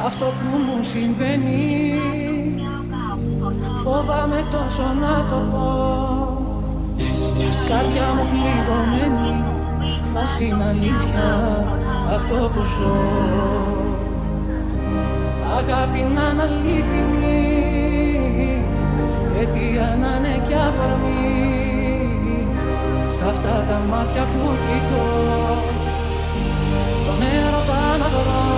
αυτό που μου συμβαίνει. Φοβάμαι τόσο να το πω. Καρδιά μου πληγωμένη, ας είναι αλήθεια αυτό που ζω. Αγάπη να είναι αλήθινη, αιτία να είναι κι αφορμή. Σ' αυτά τα μάτια που κοιτώ, τον έρωτα να βρω.